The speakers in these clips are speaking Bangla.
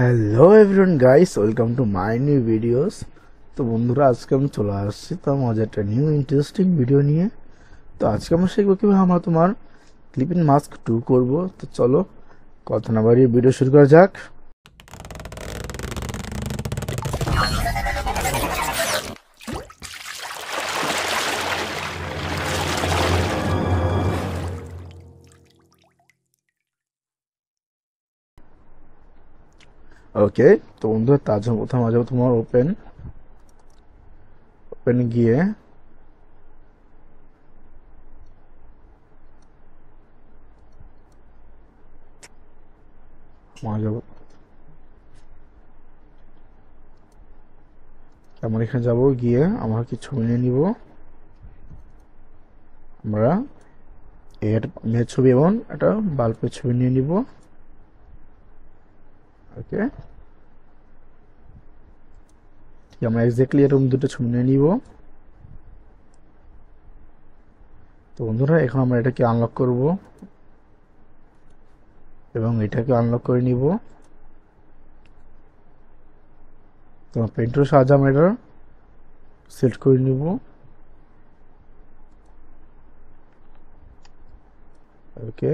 Hello everyone guys, welcome to my new videos. তো বন্ধুরা, আজকে আমি চলে আসছি তো আমাদের একটা নিউ ইন্টারেস্টিং ভিডিও নিয়ে। তো আজকে আমরা শিখবো কিভাবে আমরা তোমার ক্লিপিং মাস্ক 2 করব। তো চলো কথা না বাড়িয়ে ভিডিও শুরু করা যাক। ওকে, তো বন্ধুরা তার জন্য প্রথমে যাবো তোমার ওপেন গিয়ে যাবো, আমরা এখানে যাবো, গিয়ে আমরা কিছু ছবি নিয়ে নিব। আমরা এর মেয়ের ছবি এবং একটা বাল্বের ছবি নিয়ে নিব। ওকে, আমরা এক্স্যাক্টলি এরকম দুটো ছবি নিয়ে নিব। তো বন্ধুরা, এখন আমরা এটাকে আনলক করব এবং এটাকে আনলক করে নিব। তো পেন্টের সাহায্যে আমরা এটা সেট করে নিব। ওকে,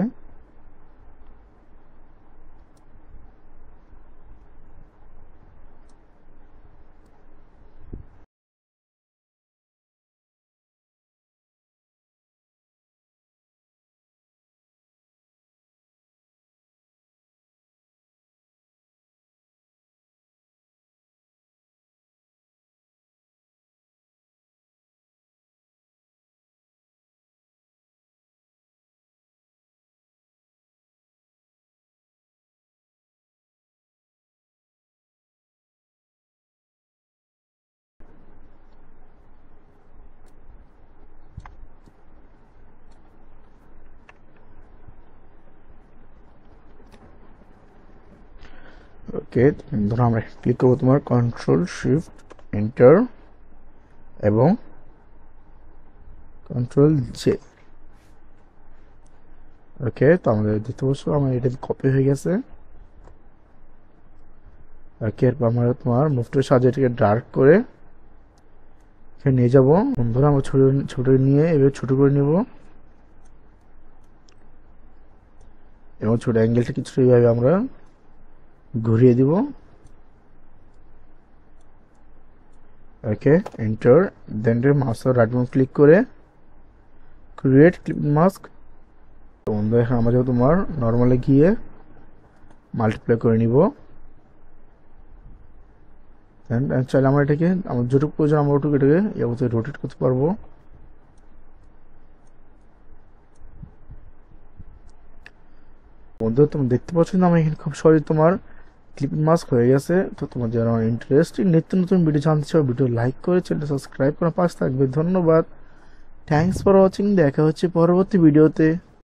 ওকে, ধরো আমরা ক্লিক করবো তোমার কন্ট্রোল শিফট এন্টার এবং কন্ট্রোল জে। ওকে, তো আমাদের দেখতে পাচ্ছ আমার এটা কপি হয়ে গেছে। ওকে, এরপর আমরা তোমার মুভটির সাহায্যে এটাকে ডার্ক করে এখানে নিয়ে যাবো। বন্ধুরা, আমরা ছোট ছোট নিয়ে এবার ছোট করে নিব এবং ছোট অ্যাঙ্গেলটা কিছুটা এইভাবে আমরা ঘুরিয়ে দিব। ওকে, এন্টার, দেন মাউসের রাইট বাটন ক্লিক করে ক্রিয়েট ক্লিপ মাস্ক। তো বন্ধু, এখন আমরা যাবো তোমার নর্মালে গিয়ে মাল্টিপ্লাই করে নিব। দেন চাইলে আমরা এটাকে আমার যেটুকু প্রয়োজন আমরা ওটুকু এটাকে অবশ্যই রোটেট করতে পারবো। বন্ধু, তুমি দেখতে পাচ্ছ না আমি এখানে খুব সহজে তোমার ক্লিপিং মাস্ক হয়ে গেছে। তো তোমার যারা ইন্টারেস্টিং নিত্য নতুন ভিডিও জানতে চাও, ভিডিও লাইক করে চ্যানেল সাবস্ক্রাইব করার পাশ থাকবে। ধন্যবাদ, থ্যাঙ্কস ফর ওয়াচিং। দেখা হচ্ছে পরবর্তী ভিডিওতে।